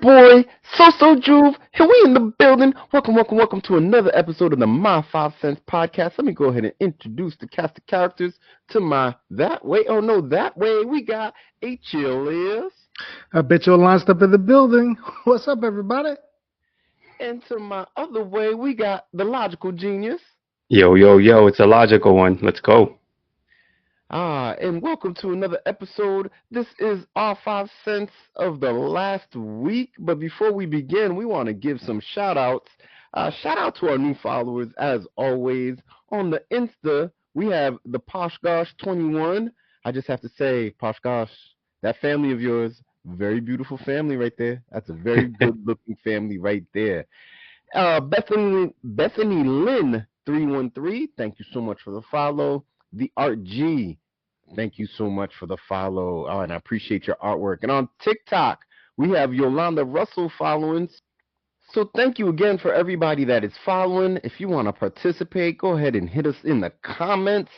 boy, So Juve. Here we in the building. Welcome to another episode of the My 5 Cents podcast. Let me go ahead and introduce the cast of characters to my that way. Oh no, that way we got a Chilius. I bet you're launched up in the building. What's up, everybody? And to my other way, we got the logical genius. Yo, it's a logical one. Let's go. And welcome to another episode. This is our 5 cents of the last week. But before we begin, we want to give some shout outs. Shout out to our new followers, as always. On the Insta, we have the Poshgosh21. I just have to say, Poshgosh, that family of yours, very beautiful family right there. That's a very good looking family right there. Bethany Lynn 313, thank you so much for the follow. The Art G, thank you so much for the follow. Oh, and I appreciate your artwork. And on TikTok, we have Yolanda Russell following. So thank you again for everybody that is following. If you want to participate, go ahead and hit us in the comments.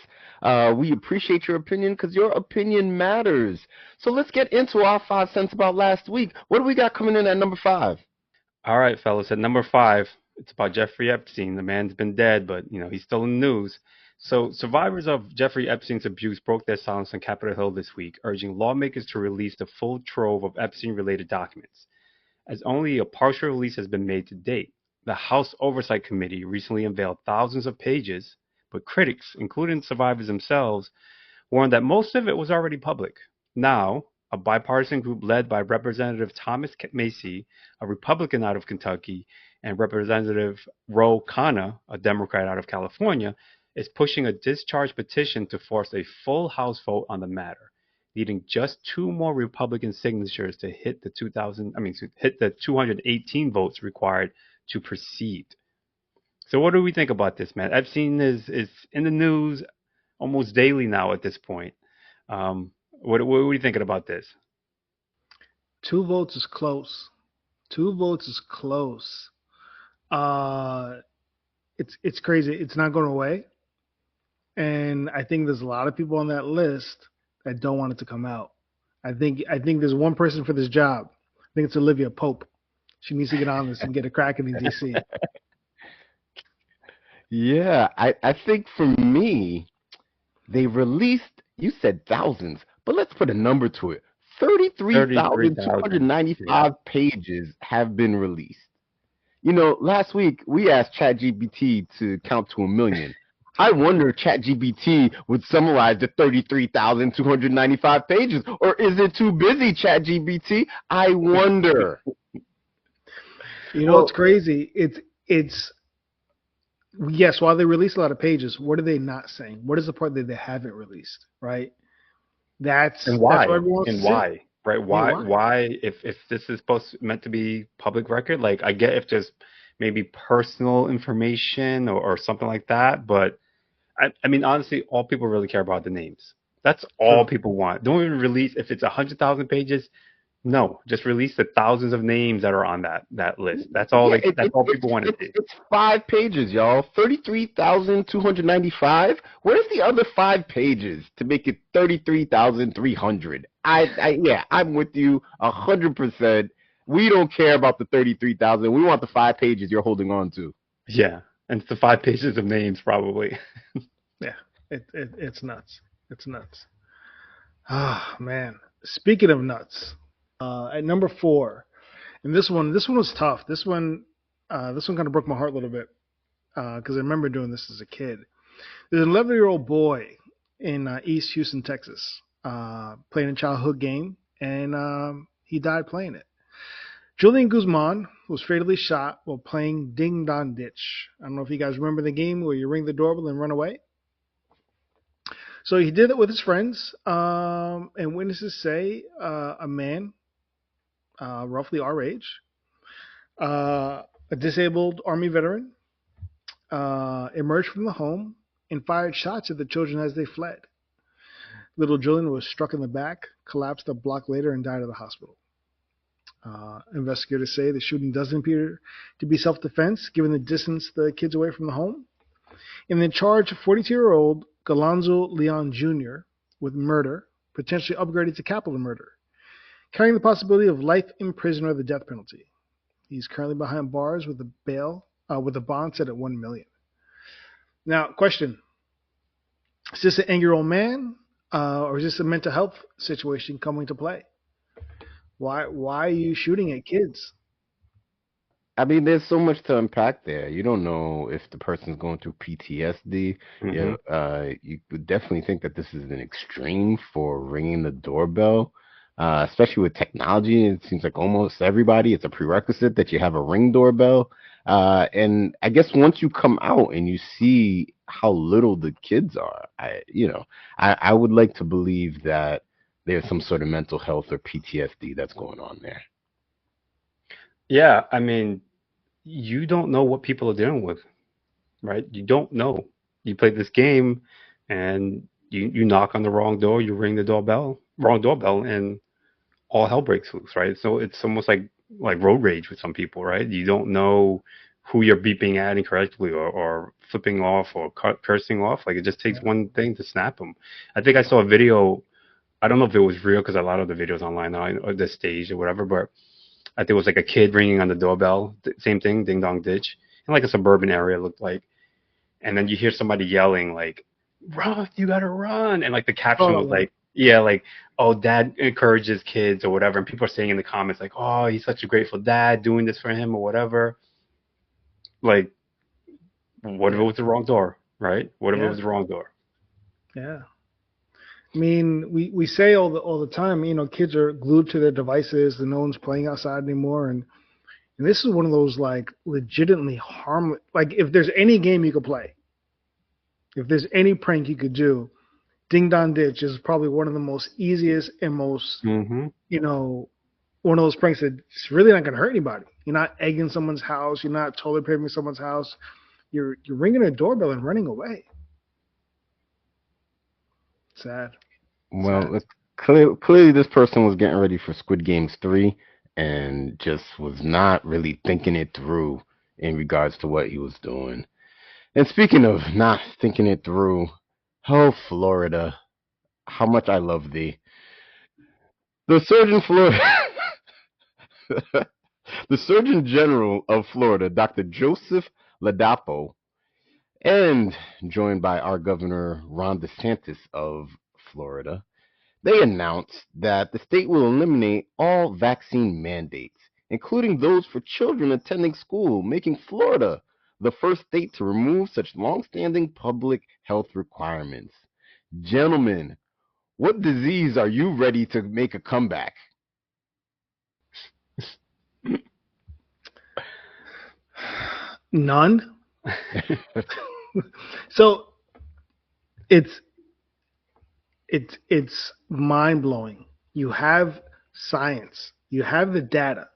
We appreciate your opinion because your opinion matters. So let's get into our 5 cents about last week. What do we got coming in at number 5? All right, fellas. At number 5, it's about Jeffrey Epstein. The man's been dead, but he's still in the news. So survivors of Jeffrey Epstein's abuse broke their silence on Capitol Hill this week, urging lawmakers to release the full trove of Epstein-related documents. As only a partial release has been made to date, the House Oversight Committee recently unveiled thousands of pages, but critics, including survivors themselves, warned that most of it was already public. Now, a bipartisan group led by Representative Thomas Macy, a Republican out of Kentucky, and Representative Ro Khanna, a Democrat out of California, is pushing a discharge petition to force a full House vote on the matter, needing just 2 more Republican signatures to hit the 218 votes required to proceed. So what do we think about this, man? Epstein is in the news almost daily now at this point. What are you thinking about this? 2 votes is close. 2 votes is close. It's crazy. It's not going away. And I think there's a lot of people on that list that don't want it to come out. I think there's one person for this job. I think it's Olivia Pope. She needs to get on this and get a crack in DC. Yeah, I think for me, they released, you said thousands, but let's put a number to it. 33,295 pages have been released. Last week we asked ChatGPT to count to 1,000,000. I wonder if ChatGPT would summarize the 33,295 pages, or is it too busy, ChatGPT? I wonder. It's crazy. It's yes, while they release a lot of pages, what are they not saying? What is the part that they haven't released, right? That's why? That's what everyone And wants to why? Right? see. Why? If this is meant to be public record, like I get if there's maybe personal information or something like that, but I mean honestly, all people really care about the names. That's all True. people want. Don't even release if it's 100,000 pages. No, just release the thousands of names that are on that list. That's all. Yeah, That's all people want to see. it's 5 pages, y'all. 33,295. Where's the other 5 pages to make it 33,300? Yeah, I'm with you 100%. We don't care about the 33,000. We want the 5 pages you're holding on to. Yeah, and it's the 5 pages of names probably. Yeah, it's nuts. It's nuts. Ah, man. Speaking of nuts, at number 4, and this one was tough. This one kind of broke my heart a little bit because I remember doing this as a kid. There's an 11-year-old boy in East Houston, Texas, playing a childhood game, and he died playing it. Julian Guzman was fatally shot while playing Ding Dong Ditch. I don't know if you guys remember the game where you ring the doorbell and run away. So he did it with his friends, and witnesses say a man, roughly our age, a disabled Army veteran, emerged from the home and fired shots at the children as they fled. Little Julian was struck in the back, collapsed a block later, and died at the hospital. Investigators say the shooting doesn't appear to be self-defense, given the distance the kids away from the home. And they charged 42-year-old Galonzo Leon Jr. with murder, potentially upgraded to capital murder. carrying the possibility of life in prison or the death penalty. He's currently behind bars with a bond set at 1 million. Now, question: is this an angry-old man, or is this a mental health situation coming to play? Why are you shooting at kids? I mean, there's so much to unpack there. You don't know if the person's going through PTSD. Hmm. You would definitely think that this is an extreme for ringing the doorbell, especially with technology. It seems like almost everybody, it's a prerequisite that you have a ring doorbell. And I guess once you come out and you see how little the kids are, I would like to believe that there's some sort of mental health or PTSD that's going on there. Yeah, I mean, you don't know what people are dealing with, right? You don't know. You play this game, and you knock on the wrong door, you ring the wrong doorbell, and all hell breaks loose, right? So it's almost like road rage with some people, right? You don't know who you're beeping at incorrectly, or flipping off, or cursing off. Like, it just takes one thing to snap them. I think I saw a video. I don't know if it was real because a lot of the videos online now, or the stage or whatever, but I think it was like a kid ringing on the doorbell. Same thing, ding dong ditch, in like a suburban area, it looked like. And then you hear somebody yelling like, "Run! You gotta run!" And like the caption was Oh, like, "Yeah, like, oh, dad encourages kids or whatever." And people are saying in the comments like, "Oh, he's such a grateful dad doing this for him or whatever." Like, what if it yeah, was the wrong door, right? What if it yeah, was the wrong door? yeah. I mean, we say all the time, kids are glued to their devices, and no one's playing outside anymore, and this is one of those like legitimately harmless. Like, if there's any game you could play, if there's any prank you could do, Ding Dong Ditch is probably one of the most easiest and most, Mm-hmm. you know, one of those pranks that's really not going to hurt anybody. You're not egging someone's house. You're not toilet papering someone's house. You're ringing a doorbell and running away. Sad, sad. Well, clearly this person was getting ready for Squid Games 3 and just was not really thinking it through in regards to what he was doing. And speaking of not thinking it through, oh, Florida, how much I love thee. The Surgeon Florida, the Surgeon General of Florida, Dr. Joseph Ladapo, and joined by our Governor Ron DeSantis of Florida, they announced that the state will eliminate all vaccine mandates, including those for children attending school, making Florida the first state to remove such longstanding public health requirements. Gentlemen, what disease are you ready to make a comeback? None. So it's it's mind blowing. You have science. You have the data.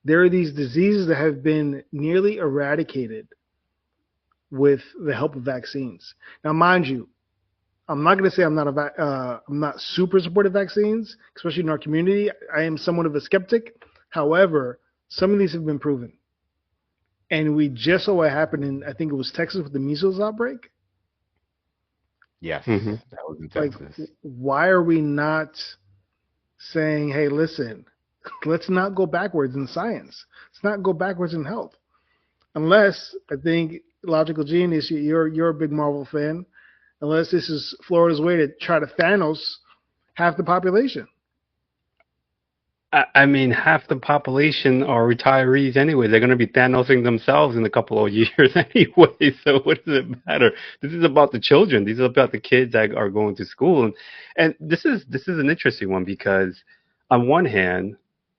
There are these diseases that have been nearly eradicated with the help of vaccines. Now, mind you, I'm not going to say I'm not super supportive of vaccines, especially in our community. I am somewhat of a skeptic. However, some of these have been proven, and we just saw what happened in, I think it was Texas with the measles outbreak. Yes, Mm-hmm. that was in Like, Texas. why are we not saying, "Hey, listen, let's not go backwards in science. Let's not go backwards in health." Unless, I think, logical genius, you're a big Marvel fan. Unless this is Florida's way to try to Thanos half the population. I mean, half the population are retirees anyway. They're going to be Thanosing themselves in a couple of years anyway. So what does it matter? This is about the children. These are about the kids that are going to school, and this is an interesting one because on one hand,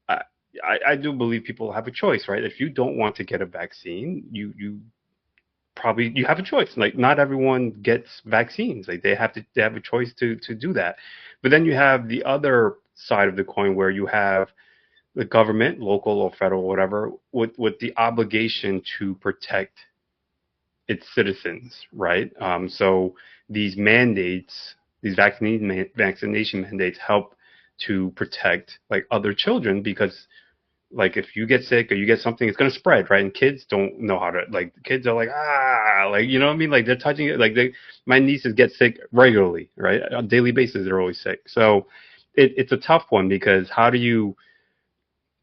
I, I do believe people have a choice, right? If you don't want to get a vaccine, you probably you have a choice. Like, not everyone gets vaccines. Like, they have a choice to do that. But then you have the other side of the coin where you have the government, local or federal, whatever, with the obligation to protect its citizens, right? So these mandates, these vaccination mandates, help to protect like other children because like if you get sick or you get something, it's gonna spread, right? And kids don't know how to like. Kids are like like you know what I mean? Like they're touching it. Like my nieces get sick regularly, right? On a daily basis, they're always sick. So it's a tough one because how do you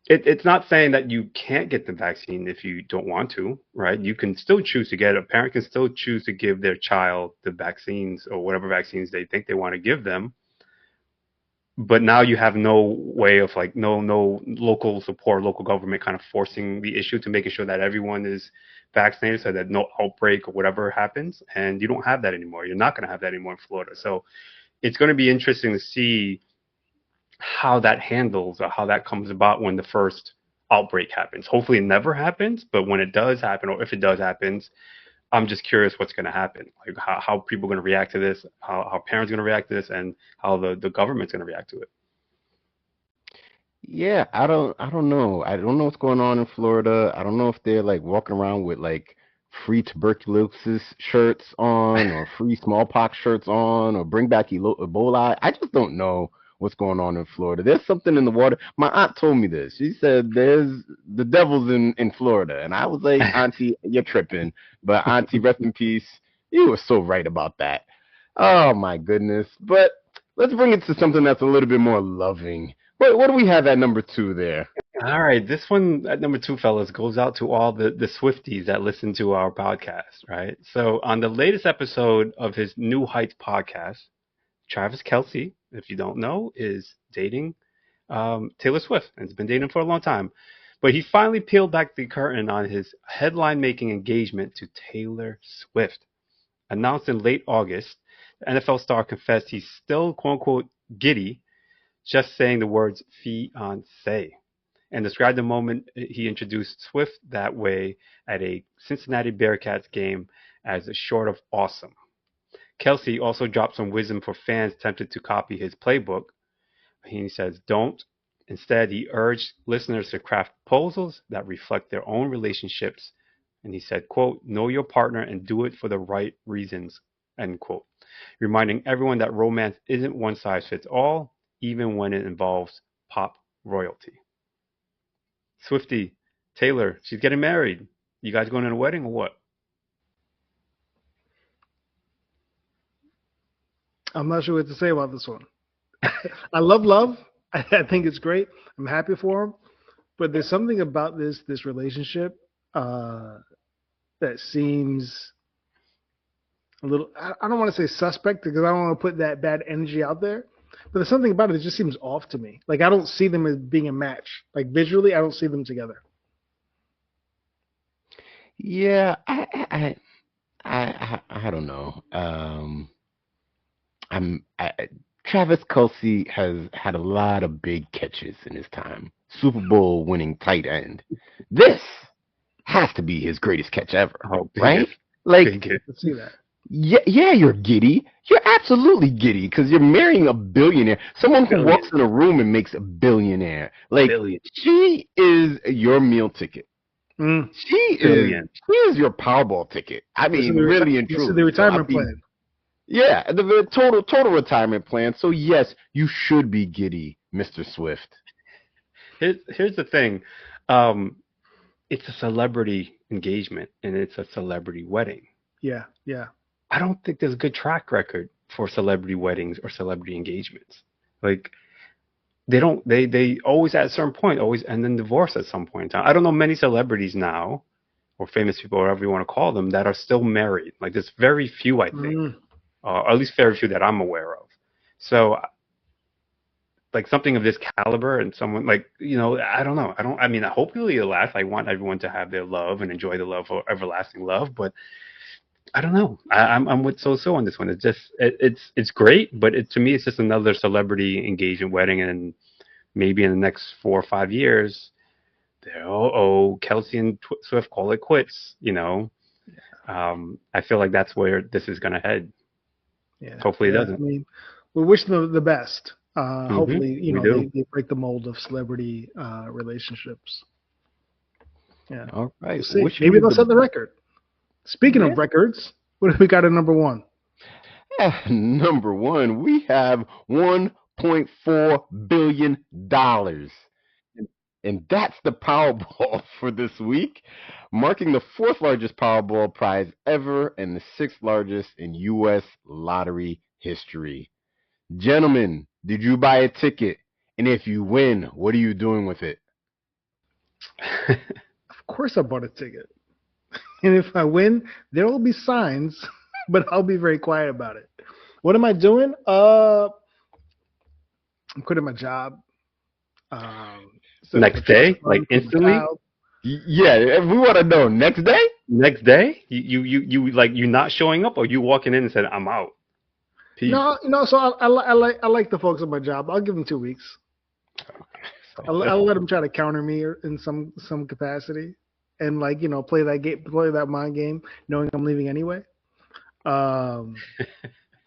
it's not saying that you can't get the vaccine if you don't want to, right? You can still choose to get it. A parent can still choose to give their child the vaccines or whatever vaccines they think they want to give them. But now you have no way of like no local support, local government kind of forcing the issue to making sure that everyone is vaccinated so that no outbreak or whatever happens. And you don't have that anymore. You're not going to have that anymore in Florida. So it's going to be interesting to see how that handles or how that comes about when the first outbreak happens. Hopefully it never happens, but when it does happen, or if it does happen, I'm just curious what's going to happen, like how people are going to react to this, how parents are going to react to this, and how the government's going to react to it. Yeah, I don't know. I don't know what's going on in Florida. I don't know if they're like walking around with like free tuberculosis shirts on or free smallpox shirts on or bring back Ebola. I just don't know what's going on in Florida. There's something in the water. My aunt told me this. She said there's the devil's in Florida. And I was like, Auntie, you're tripping. But Auntie, rest in peace. You were so right about that. Oh my goodness. But let's bring it to something that's a little bit more loving. What do we have at number two there? All right, this one at number two, fellas, goes out to all the Swifties that listen to our podcast, right? So on the latest episode of his New Heights podcast, Travis Kelce, if you don't know, is dating Taylor Swift and has been dating for a long time. But he finally peeled back the curtain on his headline-making engagement to Taylor Swift. Announced in late August, the NFL star confessed he's still quote-unquote giddy just saying the words fiancé and described the moment he introduced Swift that way at a Cincinnati Bearcats game as short of awesome. Kelce also dropped some wisdom for fans tempted to copy his playbook. He says, don't. Instead, he urged listeners to craft proposals that reflect their own relationships. And he said, quote, know your partner and do it for the right reasons, end quote. Reminding everyone that romance isn't one size fits all, even when it involves pop royalty. Swifty, Taylor, she's getting married. You guys going to a wedding or what? I'm not sure what to say about this one. I love love. I think it's great. I'm happy for him. But there's something about this relationship that seems a little. I don't want to say suspect because I don't want to put that bad energy out there. But there's something about it that just seems off to me. Like I don't see them as being a match. Like visually, I don't see them together. Yeah, I don't know. Travis Kelce has had a lot of big catches in his time. Super Bowl winning tight end. This has to be his greatest catch ever, Oh, right? biggest, Like, biggest. Let's see that. yeah, you're giddy. You're absolutely giddy because you're marrying a billionaire. Someone who walks in a room and makes a billionaire. Like, Billion. she is your meal ticket. Mm. She is your Powerball ticket. I mean, really and This truly. is the retirement So, plan. yeah, the total retirement plan. So yes, you should be giddy, Mr. Swift. Here's the thing. Um, it's a celebrity engagement and it's a celebrity wedding. Yeah, yeah. I don't think there's a good track record for celebrity weddings or celebrity engagements. Like they always at a certain point always end in divorce at some point in time. I don't know many celebrities now or famous people, or whatever you want to call them, that are still married. Like there's very few, I think, Mm. or at least very few that I'm aware of. So like something of this caliber and someone like I don't know. I mean, hopefully it'll last. I want everyone to have their love and enjoy the love or everlasting love, but I don't know. I'm with So on this one. It's just it's great, but to me it's just another celebrity engagement wedding, and maybe in the next 4 or 5 years, Kelsey and Swift call it quits. I feel like that's where this is gonna head. Yeah. Hopefully it Yeah. doesn't. I mean, we wish them the best. Hopefully, We do. they break the mold of celebrity relationships. Yeah. All right. We'll see. Wishing Maybe you they'll set the record. Speaking of records, what have we got at number one? number one, we have $1.4 billion. And that's the Powerball for this week, marking the fourth largest Powerball prize ever and the sixth largest in U.S. lottery history. Gentlemen, did you buy a ticket? And if you win, what are you doing with it? Of course, I bought a ticket, and if I win, there will be signs, but I'll be very quiet about it. What am I doing? I'm quitting my job. Set up a Next trust day, like fund for my instantly. child. Yeah, if we want to know next day. Next day, you like you not showing up, or you walking in and said I'm out. Peace. No, so I like the folks at my job. I'll give them 2 weeks. I'll let them try to counter me in some capacity, and play that mind game, knowing I'm leaving anyway. But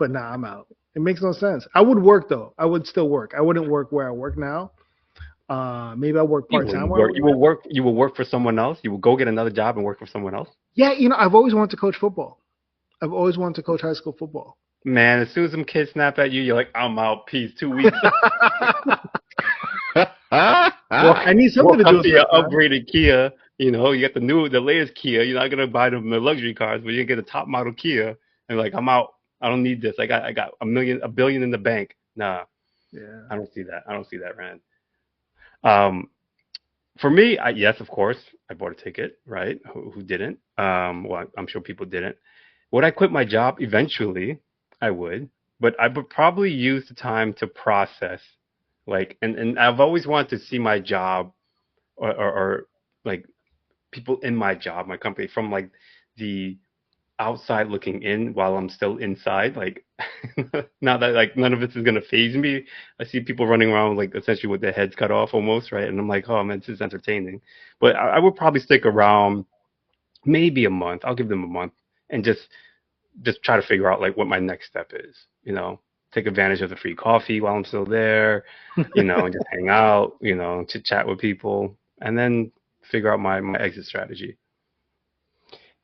nah, I'm out. It makes no sense. I would work though. I would still work. I wouldn't work where I work now. Maybe I work part time. You will work for someone else. You will go get another job and work for someone else. Yeah, I've always wanted to coach football. I've always wanted to coach high school football. Man, as soon as some kids snap at you, you're like, I'm out. Peace. 2 weeks. Well, I need something to do with your that. upgraded Kia. You got the latest Kia. You're not gonna buy them the luxury cars, but you get a top model Kia. And like, I'm out. I don't need this. I got a billion in the bank. Nah, Yeah. I don't see that, Rand. For me, yes, of course, I bought a ticket. Right? Who didn't? Well, I'm sure people didn't. Would I quit my job eventually? I would, but I would probably use the time to process. Like, and I've always wanted to see my job or like people in my job, my company, from like the outside looking in while I'm still inside. Like, not that like none of this is gonna phase me. I see people running around like essentially with their heads cut off almost, right? And I'm like, oh man, this is entertaining. But I would probably stick around maybe a month. I'll give them a month and just try to figure out like what my next step is. Take advantage of the free coffee while I'm still there. And just hang out. Chit chat with people, and then figure out my exit strategy.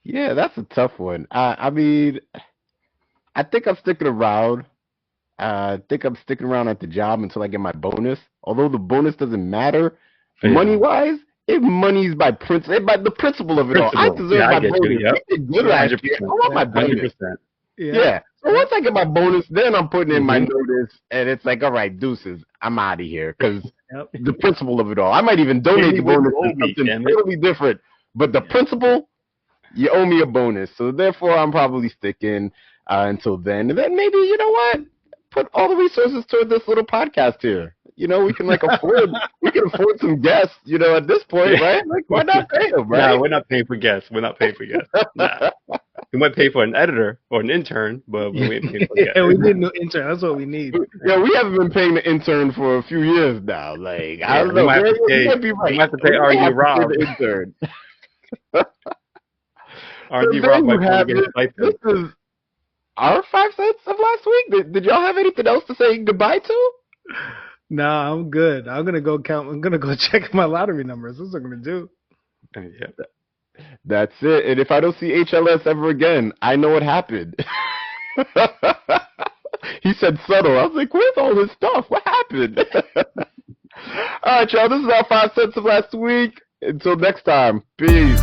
Yeah, that's a tough one. I mean, I think I'm sticking around. I think I'm sticking around at the job until I get my bonus. Although the bonus doesn't matter Yeah. money wise, it money's by the principle of it all. I deserve my bonus. Yep. I did good last year. I want my bonus. 100%. Yeah. So once I get my bonus, then I'm putting in my notice, and it's like, all right, deuces, I'm out of here because the principle of it all. I might even donate the bonus to something totally different, but the principle, you owe me a bonus. So therefore, I'm probably sticking until then. And then maybe, you know what? Put all the resources toward this little podcast here. We can afford some guests, at this point, right? Like, why not pay them, right? No, we're not paying for guests. Nah. We might pay for an editor or an intern, but we ain't paying for guests. Yeah, we need an intern. That's what we need. Yeah, we haven't been paying the intern for a few years now. Like, I don't know. We have to pay R&D Rob. The intern. R&D Rob might probably get a this stipend. is our 5 cents of last week. Did y'all have anything else to say goodbye to? Nah, I'm good. I'm gonna go check my lottery numbers. That's what I'm gonna do. Yeah. That's it. And if I don't see HLS ever again, I know what happened. He said subtle. I was like, where's all this stuff? What happened? All right, y'all. This is our 5 cents of last week. Until next time. Peace.